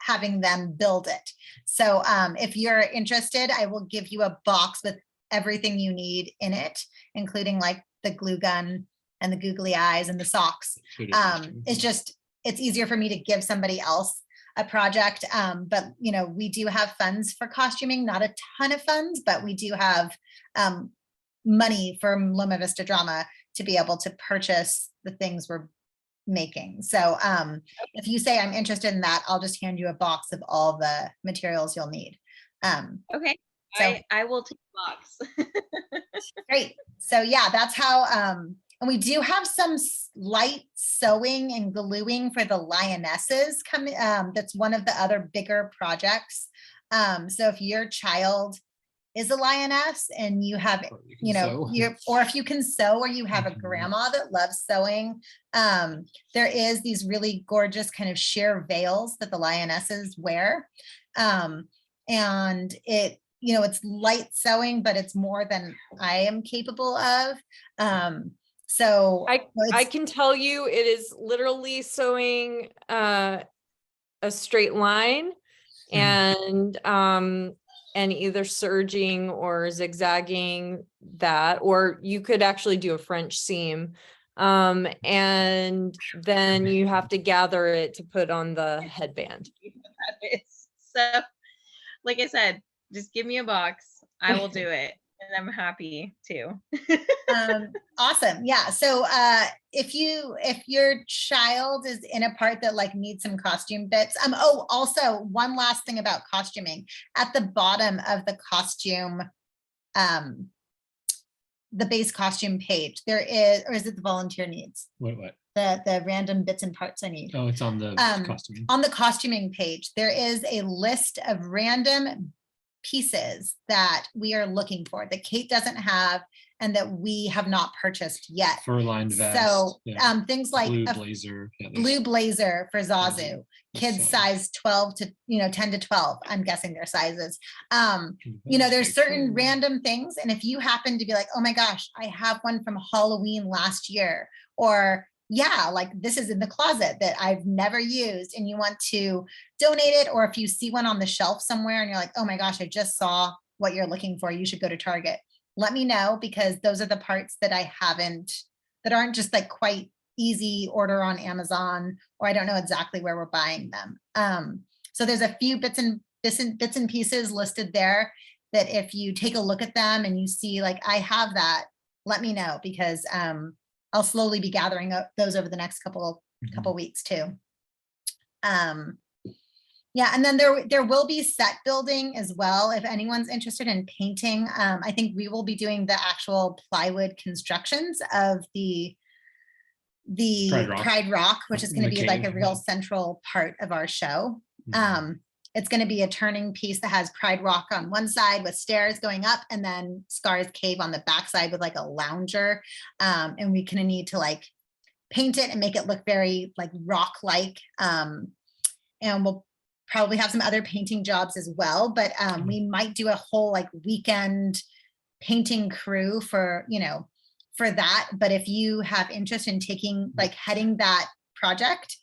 having them build it. So if you're interested, I will give you a box with everything you need in it, including like the glue gun and the googly eyes and the socks. It's easier for me to give somebody else a project. But we do have funds for costuming, not a ton of funds, but we do have money from Loma Vista Drama to be able to purchase the things we're making. So if you say I'm interested in that, I'll just hand you a box of all the materials you'll need. Okay. So I will take a box. great. So yeah, that's how, and we do have some light sewing and gluing for the lionesses coming. That's one of the other bigger projects. So if your child is a lioness and you have, or if you can sew, or you have a grandma that loves sewing, there is these really gorgeous kind of sheer veils that the lionesses wear. And it's light sewing, but it's more than I am capable of. So I can tell you, it is literally sewing a straight line and either serging or zigzagging that, or you could actually do a French seam. And then you have to gather it to put on the headband. So, like I said, just give me a box. I will do it. And I'm happy to. Awesome. Yeah. So if your child is in a part that like needs some costume bits. Also one last thing about costuming. At the bottom of the costume, the base costume page, there is, or is it the volunteer needs? What? the random bits and parts I need. Oh, it's on the Um, costuming. On the costuming page, there is a list of random pieces that we are looking for that Kate doesn't have and that we have not purchased yet. Fur-lined vest. So yeah. things like Blue a blazer. Yeah, blue blazer for Zazu, Zazu. kids That's size 12 to 10 to 12. I'm guessing their sizes. solid. There's certain random things. And if you happen to be like, oh my gosh, I have one from Halloween last year, or yeah, like this is in the closet that I've never used and you want to donate it, or if you see one on the shelf somewhere and you're like, oh my gosh, I just saw what you're looking for, you should go to Target. Let me know, because those are the parts that that aren't just like quite easy order on Amazon, or I don't know exactly where we're buying them. So there's a few bits and pieces listed there that if you take a look at them and you see like, I have that, let me know, because I'll slowly be gathering up those over the next couple weeks too. Yeah, and then there will be set building as well. If anyone's interested in painting, I think we will be doing the actual plywood constructions of the Pride Rock. which is In going to the be like a cave, real yeah. central part of our show. Mhm. It's going to be a turning piece that has Pride Rock on one side with stairs going up, and then Scar's Cave on the backside with like a lounger. And we kind of need to like paint it and make it look very like rock-like. And we'll probably have some other painting jobs as well, but we might do a whole like weekend painting crew for that. But if you have interest in heading that project,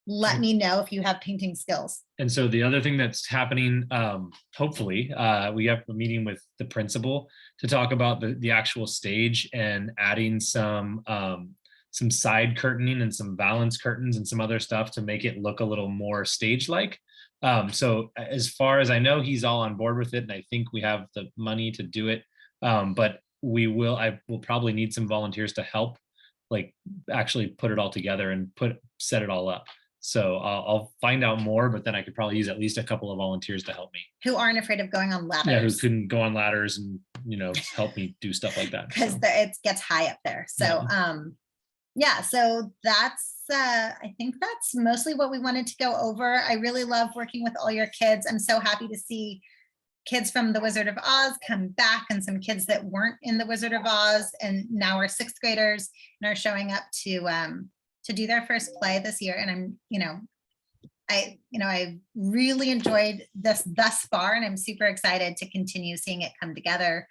let me know if you have painting skills. And so the other thing that's happening, hopefully, we have a meeting with the principal to talk about the actual stage and adding some side curtaining and some valance curtains and some other stuff to make it look a little more stage-like. So as far as I know, he's all on board with it, and I think we have the money to do it. But I will probably need some volunteers to help, like actually put it all together and set it all up. So I'll find out more, but then I could probably use at least a couple of volunteers to help me. Who aren't afraid of going on ladders. Yeah, who couldn't go on ladders and help me do stuff like that. Because it gets high up there. So yeah, so that's I think that's mostly what we wanted to go over. I really love working with all your kids. I'm so happy to see kids from the Wizard of Oz come back, and some kids that weren't in the Wizard of Oz and now are sixth graders and are showing up to do their first play this year. And I really enjoyed this thus far, and I'm super excited to continue seeing it come together.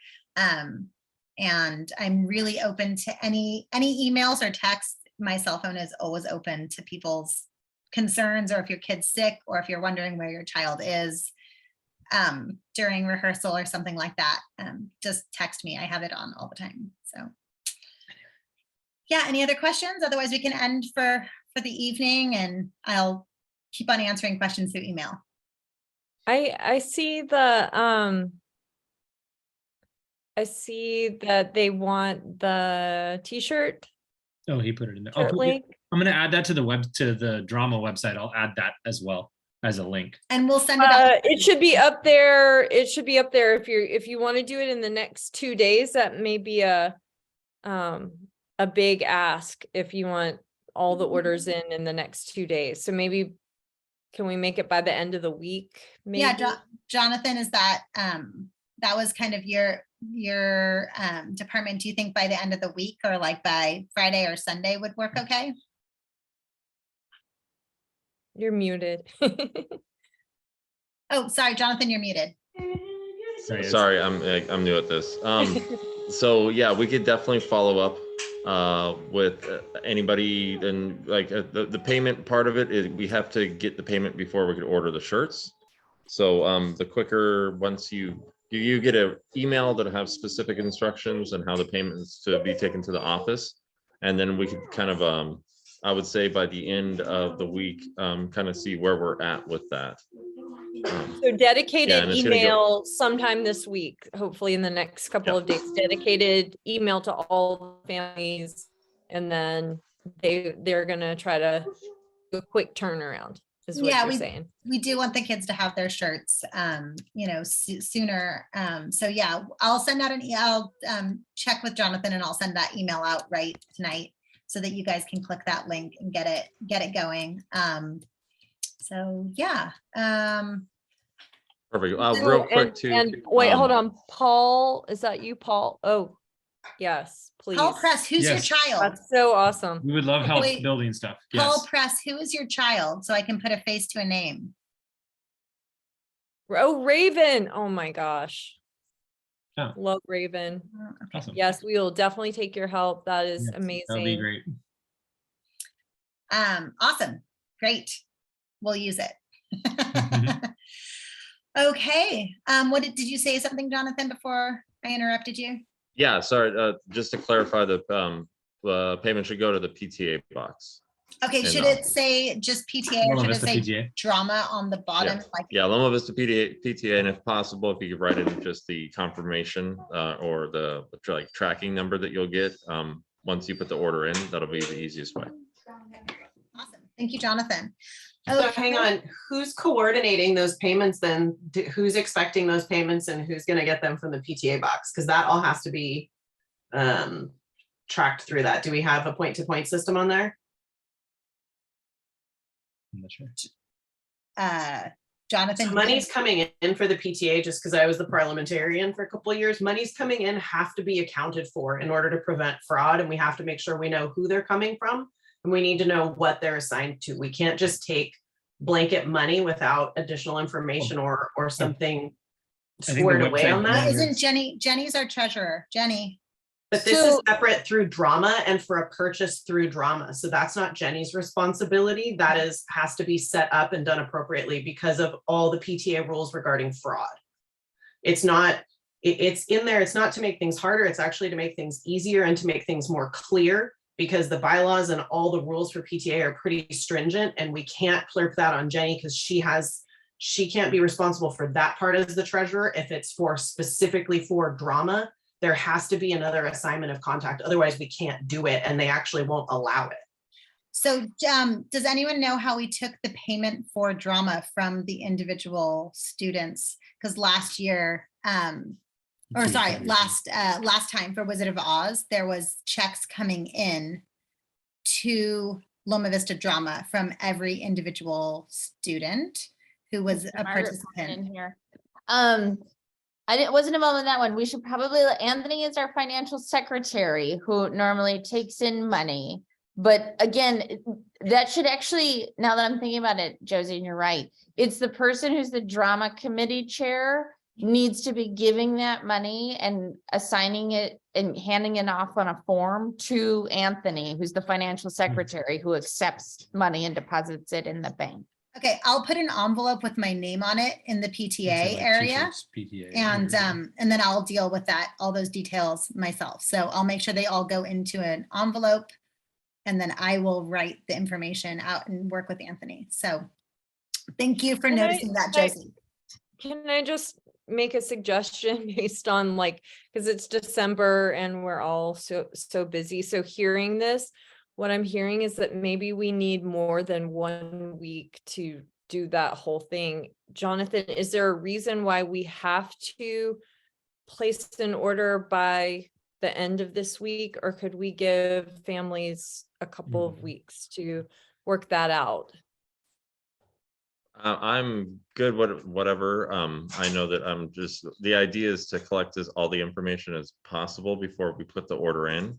And I'm really open to any emails or texts. My cell phone is always open to people's concerns, or if your kid's sick, or if you're wondering where your child is during rehearsal or something like that, just text me. I have it on all the time. So yeah, any other questions? Otherwise we can end for the evening, and I'll keep on answering questions through email. I see I see that they want the t-shirt. Oh, he put it in there. Link. I'm going to add that to the drama website. I'll add that as well as a link. And we'll send it out. It should be up there. It should be up there if you want to do it in the next 2 days. That may be a big ask if you want all the orders in the next 2 days. So maybe can we make it by the end of the week? Maybe? Yeah, Jonathan, is that that was kind of your department? Do you think by the end of the week, or like by Friday or Sunday would work okay? You're muted. Oh, sorry, Jonathan, you're muted. Sorry, I'm new at this. So yeah, we could definitely follow up with anybody, and like the payment part of it is we have to get the payment before we could order the shirts. So the quicker, once you get an email that have specific instructions and how the payment is to be taken to the office, and then we could kind of I would say by the end of the week kind of see where we're at with that. So dedicated and email sometime this week, hopefully in the next couple of days, dedicated email to all families, and then they're gonna try to do a quick turnaround is what you're saying. We do want the kids to have their shirts sooner. So yeah, I'll send out I'll check with Jonathan, and I'll send that email out right tonight, so that you guys can click that link and get it going. So yeah. Perfect. So, Real quick too. And wait, hold on. Paul, is that you, Paul? Oh, yes, please. Paul Press, who's your Yes. child? That's so awesome. We would love help Wait, building stuff. Paul Yes. Press, who is your child? So I can put a face to a name. Oh, Raven. Oh my gosh. Yeah. Love Raven. Oh, okay. Awesome. Yes, we will definitely take your help. That is Yes, amazing. That'll be great. Awesome. Great. We'll use it. Okay. What did you say something, Jonathan, before I interrupted you? Yeah, sorry. Just to clarify, the payment should go to the PTA box. Okay, And, should it say just PTA or Loma should it Vista say PTA. drama on the bottom? Yeah. Like, Yeah, Loma Vista PTA, and if possible, if you could write in just the confirmation or the like tracking number that you'll get once you put the order in, that'll be the easiest way. awesome. Thank you, Jonathan. So hang on, who's coordinating those payments then? Who's expecting those payments and who's gonna get them from the PTA box? Because that all has to be tracked through that. Do we have a point-to-point system on there? I'm not sure. Jonathan. So money's coming in for the PTA, just because I was the parliamentarian for a couple of years. Money's coming in have to be accounted for in order to prevent fraud, and we have to make sure we know who they're coming from, and we need to know what they're assigned to. We can't just take blanket money without additional information or something I think the squared away website on that. Isn't Jenny's our treasurer? Jenny. But this is So- separate through drama and for a purchase through drama. So that's not Jenny's responsibility. That has to be set up and done appropriately because of all the PTA rules regarding fraud. It's not, it's in there. It's not to make things harder. It's actually to make things easier and to make things more clear, because the bylaws and all the rules for PTA are pretty stringent, and we can't plurp that on Jenny because she can't be responsible for that part as the treasurer. If it's for specifically for drama, there has to be another assignment of contact. Otherwise we can't do it, and they actually won't allow it. So does anyone know how we took the payment for drama from the individual students? Because last year, last time for Wizard of Oz, there was checks coming in to Loma Vista Drama from every individual student who was a participant. In here. Wasn't involved in that one. We should probably, Anthony is our financial secretary who normally takes in money. But again, that should actually, now that I'm thinking about it, Josie, and you're right, it's the person who's the drama committee chair needs to be giving that money and assigning it and handing it off on a form to Anthony, who's the financial secretary who accepts money and deposits it in the bank. Okay, I'll put an envelope with my name on it in the PTA Like area. teachers, PTA. And then I'll deal with that, all those details myself. So I'll make sure they all go into an envelope, and then I will write the information out and work with Anthony. So thank you for Can I- noticing that, can I- Josie. Can I just make a suggestion based on because it's December and we're all so busy. So hearing this, what I'm hearing is that maybe we need more than 1 week to do that whole thing. Jonathan, is there a reason why we have to place an order by the end of this week, or could we give families a couple of weeks to work that out? I'm good with whatever. I know that the idea is to collect all the information as possible before we put the order in.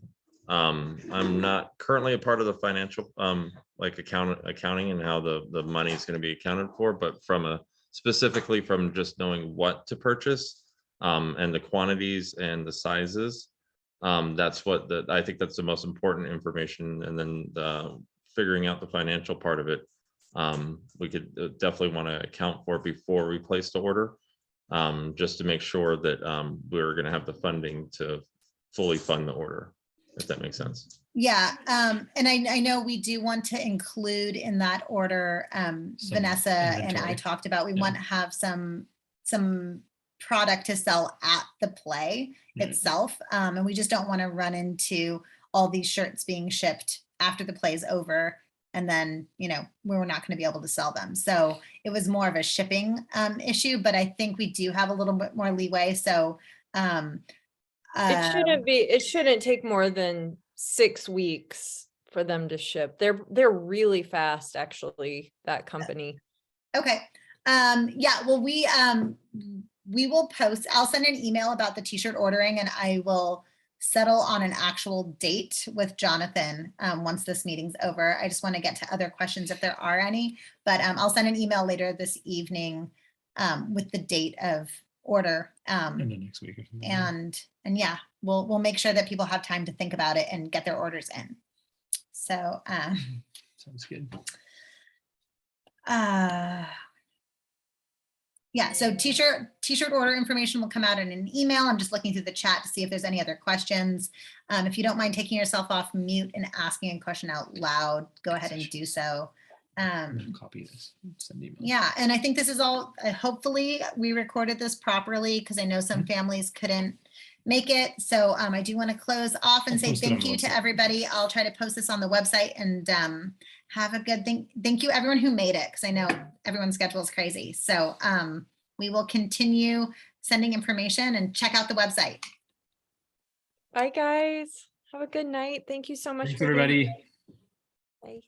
I'm not currently a part of the financial accounting and how the money is going to be accounted for, but specifically from just knowing what to purchase and the quantities and the sizes. That's I think that's the most important information. And then figuring out the financial part of it, we could definitely want to account for before we place the order, just to make sure that we're going to have the funding to fully fund the order, if that makes sense. Yeah, and I know we do want to include in that order, Vanessa and I inventory. talked about, we want to have some product to sell at the play itself. And we just don't want to run into all these shirts being shipped after the play is over, and then, we're not going to be able to sell them. So it was more of a shipping issue, but I think we do have a little bit more leeway. So It shouldn't take more than 6 weeks for them to ship. They're really fast, actually, that company. Okay. Yeah, well, we will post, I'll send an email about the t-shirt ordering, and I will settle on an actual date with Jonathan once this meeting's over. I just want to get to other questions if there are any, but I'll send an email later this evening with the date of order. And then next week or something. And yeah, we'll make sure that people have time to think about it and get their orders in. So Sounds good. Yeah, so t-shirt order information will come out in an email. I'm just looking through the chat to see if there's any other questions. If you don't mind taking yourself off mute and asking a question out loud, go ahead and do so. Copy this. Send email. Yeah, and I think this is all, hopefully we recorded this properly because I know some families couldn't make it. So I do want to close off and I'll say post it thank on the you to website. everybody. I'll try to post this on the website, and have a good thing. Thank you everyone who made it, because I know everyone's schedule is crazy. So we will continue sending information, and check out the website. Bye, guys. Have a good night. Thank you so much Thanks, for being everybody. here. Bye.